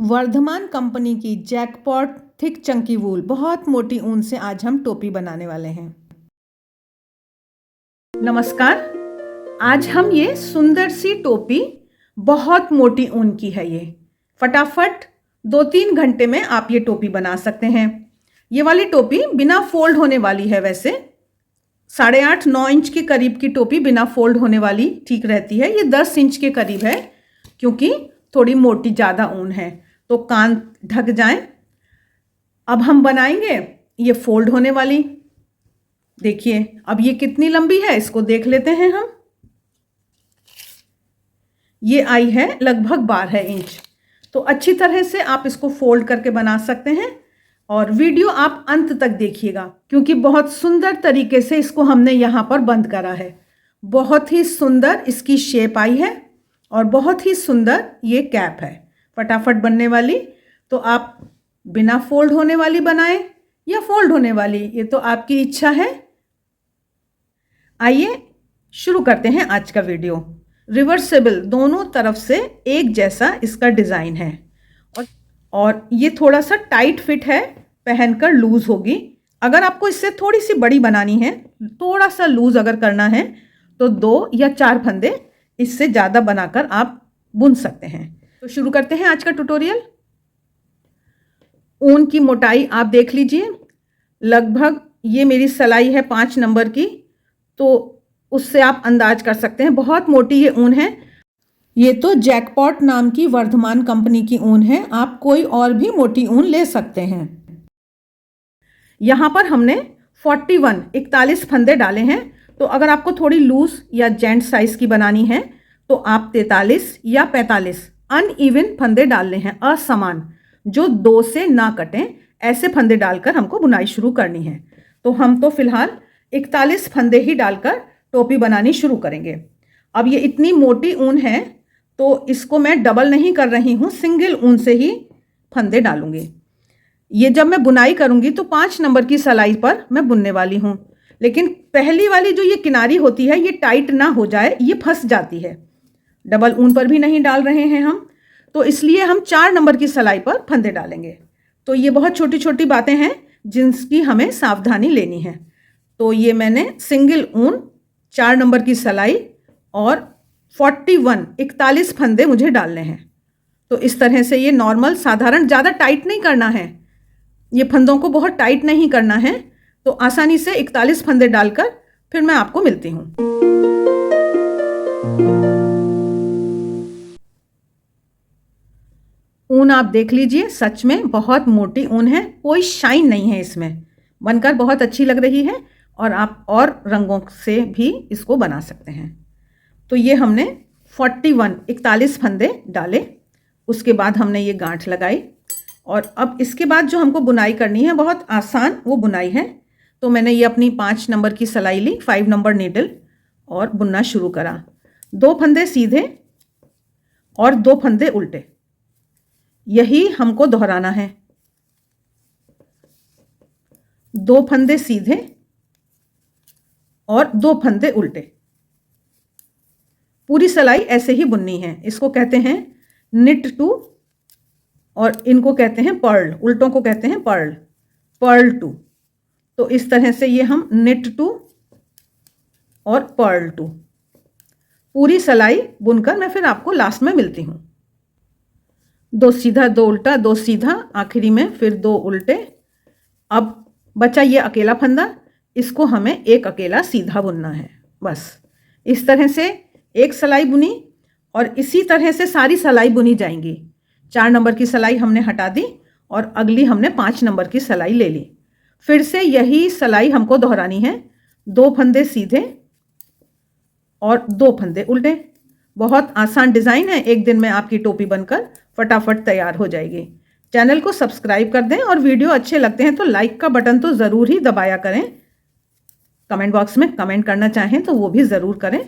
Varthaman company की jackpot thick Chunky वूल बहुत मोटी ऊन से आज हम टोपी बनाने वाले हैं। नमस्कार, आज हम ये सुंदर सी टोपी बहुत मोटी ऊन की है। ये फटाफट 2-3 घंटे में आप ये टोपी बना सकते हैं। ये वाली टोपी बिना फोल्ड होने वाली है। वैसे 8.5-9 इंच के करीब की टोपी बिना फोल्ड होने वाली ठीक रहती है। ये 10 इंच के करीब है क्योंकि थोड़ी मोटी ज़्यादा ऊन है तो कान ढक जाएं। अब हम बनाएंगे ये फोल्ड होने वाली। देखिए अब ये कितनी लंबी है, इसको देख लेते हैं हम। ये आई है लगभग 12 इंच। तो अच्छी तरह से आप इसको फोल्ड करके बना सकते हैं और वीडियो आप अंत तक देखिएगा क्योंकि बहुत सुंदर तरीके से इसको हमने यहाँ पर बंद करा है। बहुत ही सुंदर इसकी शेप आई है और बहुत ही सुंदर ये कैप है फटाफट बनने वाली। तो आप बिना फोल्ड होने वाली बनाएं या फोल्ड होने वाली, ये तो आपकी इच्छा है। आइए शुरू करते हैं आज का वीडियो। रिवर्सेबल दोनों तरफ से एक जैसा इसका डिज़ाइन है और ये थोड़ा सा टाइट फिट है, पहनकर लूज होगी। अगर आपको इससे थोड़ी सी बड़ी बनानी है, थोड़ा सा लूज अगर करना है तो 2 या 4 फंदे इससे ज़्यादा बनाकर आप बुन सकते हैं। तो शुरू करते हैं आज का ट्यूटोरियल। ऊन की मोटाई आप देख लीजिए, लगभग ये मेरी सिलाई है 5 नंबर की, तो उससे आप अंदाज कर सकते हैं बहुत मोटी ये ऊन है। ये तो जैकपॉट नाम की वर्धमान कंपनी की ऊन है, आप कोई और भी मोटी ऊन ले सकते हैं। यहाँ पर हमने 41 फंदे डाले हैं। तो अगर आपको थोड़ी लूज या जेंट साइज की बनानी है तो आप 43 या 45 अनइवन फंदे डालने हैं, असमान, जो 2 से ना कटें, ऐसे फंदे डालकर हमको बुनाई शुरू करनी है। तो हम तो फिलहाल 41 फंदे ही डालकर टोपी बनानी शुरू करेंगे। अब ये इतनी मोटी ऊन है तो इसको मैं डबल नहीं कर रही हूँ, सिंगल ऊन से ही फंदे डालूंगी। ये जब मैं बुनाई करूंगी तो 5 नंबर की सिलाई पर मैं बुनने वाली हूँ, लेकिन पहली वाली जो ये किनारी होती है ये टाइट ना हो जाए, ये फंस जाती है। डबल ऊन पर भी नहीं डाल रहे हैं हम, तो इसलिए हम 4 नंबर की सिलाई पर फंदे डालेंगे। तो ये बहुत छोटी छोटी बातें हैं जिनकी हमें सावधानी लेनी है। तो ये मैंने सिंगल ऊन, 4 नंबर की सिलाई और 41 फंदे मुझे डालने हैं। तो इस तरह से ये नॉर्मल साधारण, ज़्यादा टाइट नहीं करना है, ये फंदों को बहुत टाइट नहीं करना है। तो आसानी से 41 फंदे डालकर फिर मैं आपको मिलती हूँ। ऊन आप देख लीजिए, सच में बहुत मोटी ऊन है, कोई शाइन नहीं है इसमें, बनकर बहुत अच्छी लग रही है और आप और रंगों से भी इसको बना सकते हैं। तो ये हमने 41 फंदे डाले, उसके बाद हमने ये गांठ लगाई और अब इसके बाद जो हमको बुनाई करनी है बहुत आसान वो बुनाई है। तो मैंने ये अपनी 5 नंबर की सिलाई ली, 5 नंबर नीडल, और बुनना शुरू करा। 2 फंदे सीधे और 2 फंदे उल्टे, यही हमको दोहराना है। 2 फंदे सीधे और 2 फंदे उल्टे, पूरी सिलाई ऐसे ही बुननी है। इसको कहते हैं निट टू और इनको कहते हैं पर्ल, उल्टों को कहते हैं पर्ल, पर्ल टू। तो इस तरह से ये हम निट टू और पर्ल टू, पूरी सिलाई बुनकर मैं फिर आपको लास्ट में मिलती हूँ। 2 सीधा 2 उल्टा, 2 सीधा, आखिरी में फिर 2 उल्टे। अब बचा ये अकेला फंदा, इसको हमें एक अकेला सीधा बुनना है। बस इस तरह से एक सिलाई बुनी और इसी तरह से सारी सिलाई बुनी जाएंगी। 4 नंबर की सिलाई हमने हटा दी और अगली हमने 5 नंबर की सिलाई ले ली। फिर से यही सिलाई हमको दोहरानी है। 2 फंदे सीधे और 2 फंदे उल्टे। बहुत आसान डिज़ाइन है, एक दिन में आपकी टोपी बनकर फटाफट तैयार हो जाएगी। चैनल को सब्सक्राइब कर दें और वीडियो अच्छे लगते हैं तो लाइक का बटन तो ज़रूर ही दबाया करें। कमेंट बॉक्स में कमेंट करना चाहें तो वो भी ज़रूर करें,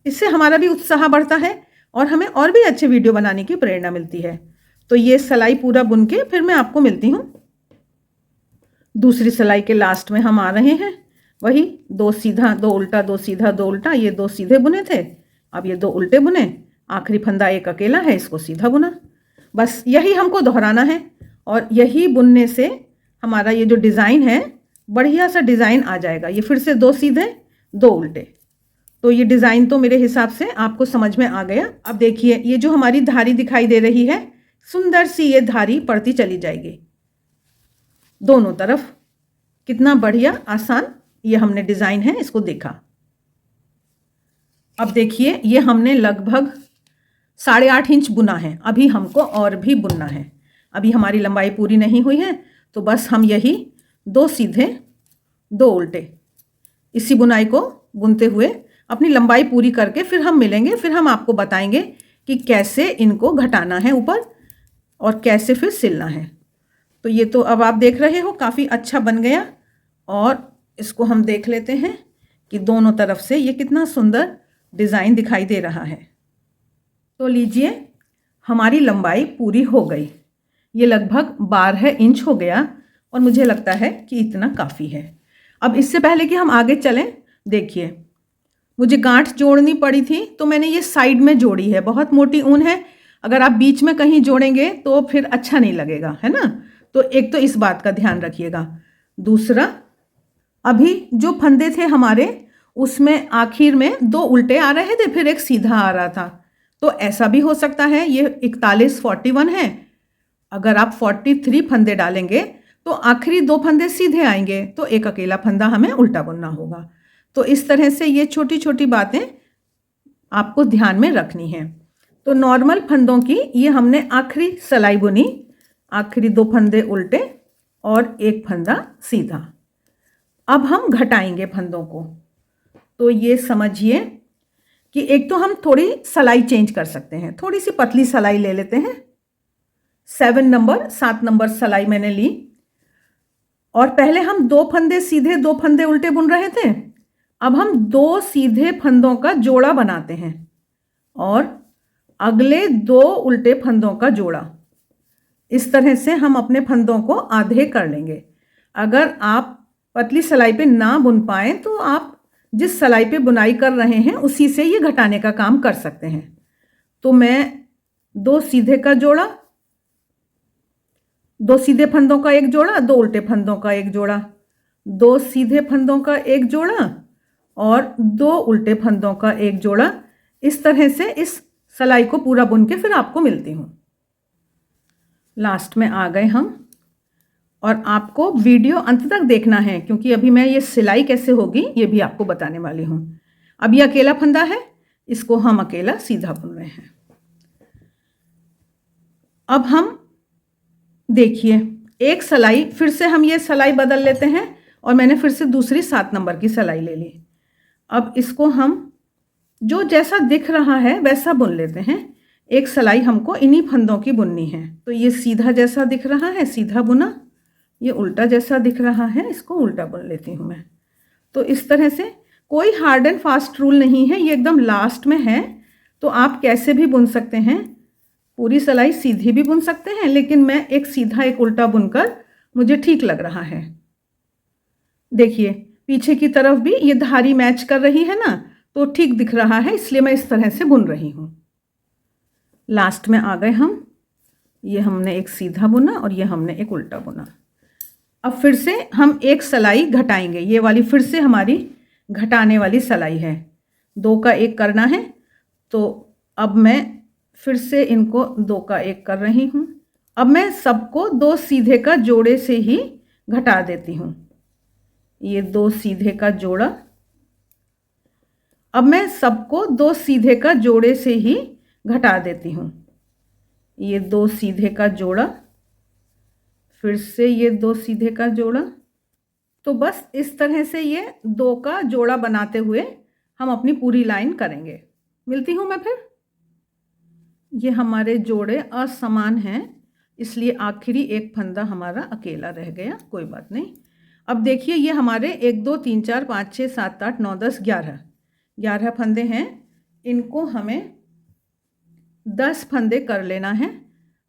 इससे हमारा भी उत्साह बढ़ता है और हमें और भी अच्छे वीडियो बनाने की प्रेरणा मिलती है। तो ये सिलाई पूरा बुन के फिर मैं आपको मिलती हूँ। दूसरी सिलाई के लास्ट में हम आ रहे हैं। वही 2 सीधा 2 उल्टा, 2 सीधा 2 उल्टा, ये 2 सीधे बुने थे, अब ये 2 उल्टे बुने, आखिरी फंदा एक अकेला है, इसको सीधा बुना। बस यही हमको दोहराना है और यही बुनने से हमारा ये जो डिज़ाइन है बढ़िया सा डिज़ाइन आ जाएगा। ये फिर से 2 सीधे 2 उल्टे। तो ये डिज़ाइन तो मेरे हिसाब से आपको समझ में आ गया। अब देखिए ये जो हमारी धारी दिखाई दे रही है, सुंदर सी ये धारी पड़ती चली जाएगी दोनों तरफ। कितना बढ़िया आसान ये हमने डिज़ाइन है इसको देखा। अब देखिए ये हमने लगभग 8.5 इंच बुना है, अभी हमको और भी बुनना है। अभी हमारी लंबाई पूरी नहीं हुई है, तो बस हम यही 2 सीधे 2 उल्टे इसी बुनाई को बुनते हुए अपनी लंबाई पूरी करके फिर हम मिलेंगे। फिर हम आपको बताएंगे कि कैसे इनको घटाना है ऊपर और कैसे फिर सिलना है। तो ये तो अब आप देख रहे हो काफ़ी अच्छा बन गया। और इसको हम देख लेते हैं कि दोनों तरफ से ये कितना सुंदर डिज़ाइन दिखाई दे रहा है। तो लीजिए हमारी लंबाई पूरी हो गई। ये लगभग 12 इंच हो गया और मुझे लगता है कि इतना काफ़ी है। अब इससे पहले कि हम आगे चलें, देखिए मुझे गांठ जोड़नी पड़ी थी तो मैंने ये साइड में जोड़ी है। बहुत मोटी ऊन है, अगर आप बीच में कहीं जोड़ेंगे तो फिर अच्छा नहीं लगेगा, है ना। तो एक तो इस बात का ध्यान रखिएगा। दूसरा, अभी जो फंदे थे हमारे उसमें आखिर में 2 उल्टे आ रहे थे, फिर एक सीधा आ रहा था। तो ऐसा भी हो सकता है, ये 41-41 है। अगर आप 43 फंदे डालेंगे तो आखिरी 2 फंदे सीधे आएंगे, तो एक अकेला फंदा हमें उल्टा बुनना होगा। तो इस तरह से ये छोटी छोटी बातें आपको ध्यान में रखनी है। तो नॉर्मल फंदों की ये हमने आखिरी सिलाई बुनी, आखिरी 2 फंदे उल्टे और 1 फंदा सीधा। अब हम घटाएंगे फंदों को। तो ये समझिए कि एक तो हम थोड़ी सिलाई चेंज कर सकते हैं, थोड़ी सी पतली सिलाई ले लेते हैं। 7 नंबर सिलाई मैंने ली और पहले हम 2 फंदे सीधे 2 फंदे उल्टे बुन रहे थे। अब हम 2 सीधे फंदों का जोड़ा बनाते हैं और अगले 2 उल्टे फंदों का जोड़ा। इस तरह से हम अपने फंदों को आधे कर लेंगे। अगर आप पतली सिलाई पे ना बुन पाए तो आप जिस सिलाई पे बुनाई कर रहे हैं उसी से ये घटाने का काम कर सकते हैं। तो मैं 2 सीधे का जोड़ा, 2 सीधे फंदों का एक जोड़ा, 2 उल्टे फंदों का एक जोड़ा, 2 सीधे फंदों का एक जोड़ा और 2 उल्टे फंदों का एक जोड़ा। इस तरह से इस सिलाई को पूरा बुन के फिर आपको मिलती हूँ। लास्ट में आ गए हम और आपको वीडियो अंत तक देखना है क्योंकि अभी मैं ये सिलाई कैसे होगी ये भी आपको बताने वाली हूँ। अब ये अकेला फंदा है, इसको हम अकेला सीधा बुन रहे हैं। अब हम देखिए एक सिलाई फिर से हम ये सिलाई बदल लेते हैं और मैंने फिर से दूसरी 7 नंबर की सिलाई ले ली। अब इसको हम जो जैसा दिख रहा है वैसा बुन लेते हैं। एक सिलाई हमको इन्हीं फंदों की बुननी है। तो ये सीधा जैसा दिख रहा है सीधा बुना, ये उल्टा जैसा दिख रहा है इसको उल्टा बुन लेती हूँ मैं। तो इस तरह से कोई हार्ड एंड फास्ट रूल नहीं है, ये एकदम लास्ट में है। तो आप कैसे भी बुन सकते हैं, पूरी सिलाई सीधी भी बुन सकते हैं, लेकिन मैं एक सीधा एक उल्टा बुनकर मुझे ठीक लग रहा है। देखिए पीछे की तरफ भी ये धारी मैच कर रही है ना, तो ठीक दिख रहा है, इसलिए मैं इस तरह से बुन रही हूँ। लास्ट में आ गए हम, ये हमने एक सीधा बुना और ये हमने एक उल्टा बुना। अब फिर से हम एक सिलाई घटाएंगे, ये वाली फिर से हमारी घटाने वाली सिलाई है। 2 का 1 करना है, तो अब मैं फिर से इनको 2 का 1 कर रही हूँ। अब मैं सबको 2 सीधे का जोड़े से ही घटा देती हूँ। ये 2 सीधे का जोड़ा, अब मैं सबको 2 सीधे का जोड़े से ही घटा देती हूँ। ये 2 सीधे का जोड़ा, फिर से ये 2 सीधे का जोड़ा। तो बस इस तरह से ये 2 का जोड़ा बनाते हुए हम अपनी पूरी लाइन करेंगे। मिलती हूँ मैं फिर। ये हमारे जोड़े असमान हैं, इसलिए आखिरी एक फंदा हमारा अकेला रह गया, कोई बात नहीं। अब देखिए ये हमारे 1 2 3 4 5 6 7 8 9 10 11 फंदे हैं। इनको हमें 10 फंदे कर लेना है।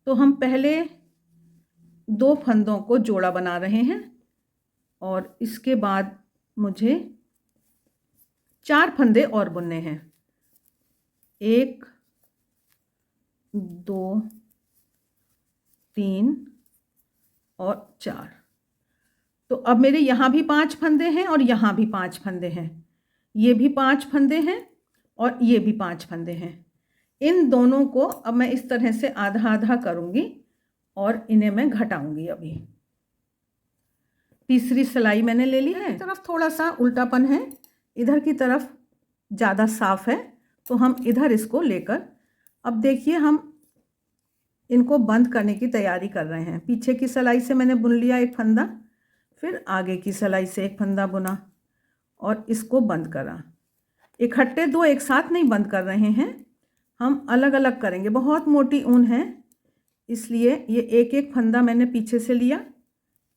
तो हम पहले 2 फंदों को जोड़ा बना रहे हैं और इसके बाद मुझे 4 फंदे और बुनने हैं। 1 2 3 और 4। तो अब मेरे यहाँ भी 5 फंदे हैं और यहाँ भी 5 फंदे हैं, ये भी 5 फंदे हैं और ये भी 5 फंदे हैं। इन दोनों को अब मैं इस तरह से आधा आधा करूँगी और इन्हें मैं घटाऊँगी। अभी तीसरी सिलाई मैंने ले ली है। तरफ थोड़ा सा उल्टापन है, इधर की तरफ ज़्यादा साफ है, तो हम इधर इसको लेकर अब देखिए हम इनको बंद करने की तैयारी कर रहे हैं। पीछे की सिलाई से मैंने बुन लिया एक फंदा, फिर आगे की सिलाई से एक फंदा बुना और इसको बंद करा। इकट्ठे दो एक साथ नहीं बंद कर रहे हैं, हम अलग अलग करेंगे। बहुत मोटी ऊन है इसलिए ये एक एक फंदा मैंने पीछे से लिया,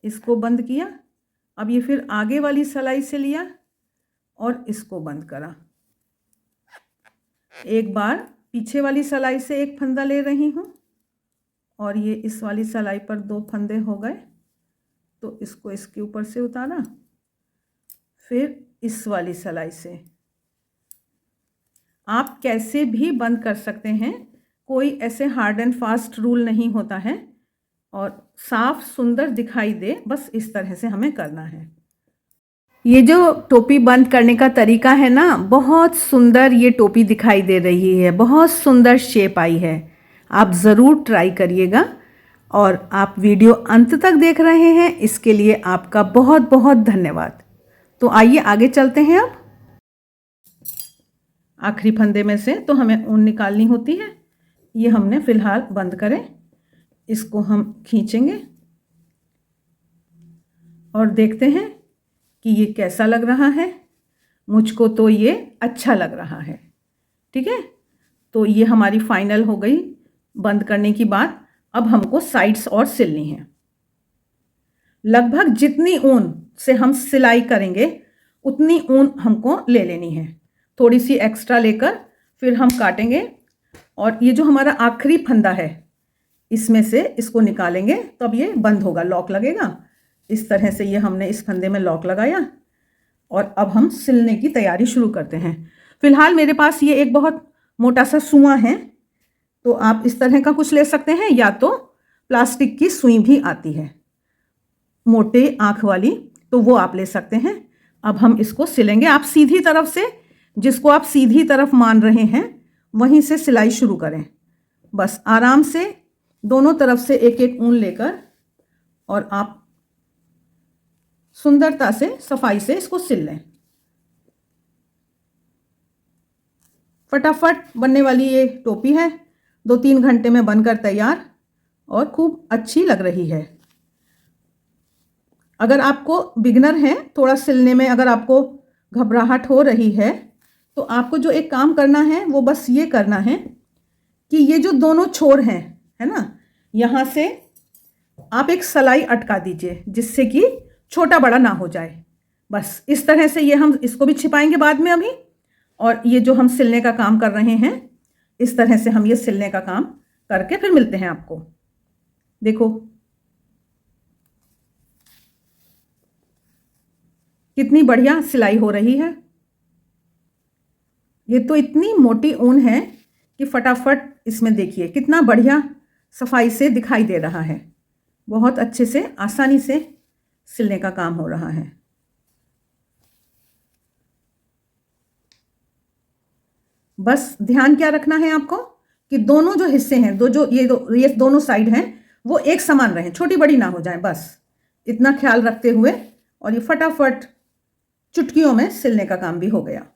इसको बंद किया। अब ये फिर आगे वाली सिलाई से लिया और इसको बंद करा। एक बार पीछे वाली सिलाई से एक फंदा ले रही हूँ और ये इस वाली सिलाई पर 2 फंदे हो गए, तो इसको इसके ऊपर से उतारा, फिर इस वाली सिलाई से। आप कैसे भी बंद कर सकते हैं, कोई ऐसे हार्ड एंड फास्ट रूल नहीं होता है, और साफ सुंदर दिखाई दे, बस इस तरह से हमें करना है। ये जो टोपी बंद करने का तरीका है ना, बहुत सुंदर ये टोपी दिखाई दे रही है, बहुत सुंदर शेप आई है। आप ज़रूर ट्राई करिएगा और आप वीडियो अंत तक देख रहे हैं, इसके लिए आपका बहुत बहुत धन्यवाद। तो आइए आगे चलते हैं। अब आखिरी फंदे में से तो हमें ऊन निकालनी होती है, ये हमने फ़िलहाल बंद करें। इसको हम खींचेंगे और देखते हैं कि ये कैसा लग रहा है। मुझको तो ये अच्छा लग रहा है। ठीक है, तो ये हमारी फाइनल हो गई बंद करने की बात। अब हमको साइड्स और सिलनी है। लगभग जितनी ऊन से हम सिलाई करेंगे उतनी ऊन हमको ले लेनी है, थोड़ी सी एक्स्ट्रा लेकर फिर हम काटेंगे। और ये जो हमारा आखिरी फंदा है इसमें से इसको निकालेंगे, तो अब ये बंद होगा, लॉक लगेगा। इस तरह से ये हमने इस फंदे में लॉक लगाया और अब हम सिलने की तैयारी शुरू करते हैं। फिलहाल मेरे पास ये एक बहुत मोटा सा सुआ है, तो आप इस तरह का कुछ ले सकते हैं, या तो प्लास्टिक की सुई भी आती है मोटे आँख वाली, तो वो आप ले सकते हैं। अब हम इसको सिलेंगे। आप सीधी तरफ से, जिसको आप सीधी तरफ मान रहे हैं वहीं से सिलाई शुरू करें। बस आराम से दोनों तरफ से एक एक ऊन लेकर और आप सुंदरता से सफाई से इसको सिल लें। फटाफट बनने वाली ये टोपी है, 2-3 घंटे में बनकर तैयार और खूब अच्छी लग रही है। अगर आपको बिगनर हैं, थोड़ा सिलने में अगर आपको घबराहट हो रही है, तो आपको जो एक काम करना है वो बस ये करना है कि ये जो दोनों छोर हैं, है ना, यहाँ से आप एक सिलाई अटका दीजिए जिससे कि छोटा बड़ा ना हो जाए। बस इस तरह से ये हम इसको भी छिपाएंगे बाद में अभी। और ये जो हम सिलने का काम कर रहे हैं, इस तरह से हम ये सिलने का काम करके फिर मिलते हैं आपको। देखो कितनी बढ़िया सिलाई हो रही है। ये तो इतनी मोटी ऊन है कि फटाफट इसमें देखिए कितना बढ़िया सफाई से दिखाई दे रहा है। बहुत अच्छे से आसानी से सिलने का काम हो रहा है। बस ध्यान क्या रखना है आपको कि दोनों जो हिस्से हैं, ये दोनों साइड हैं, वो एक समान रहें, छोटी बड़ी ना हो जाए। बस इतना ख्याल रखते हुए, और ये फटाफट चुटकियों में सिलने का काम भी हो गया।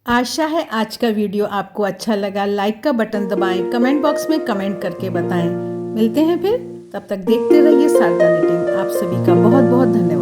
आशा है आज का वीडियो आपको अच्छा लगा। लाइक का बटन दबाएं, कमेंट बॉक्स में कमेंट करके बताएं। मिलते हैं फिर, तब तक देखते रहिए शारदा निटिंग। आप सभी का बहुत बहुत धन्यवाद।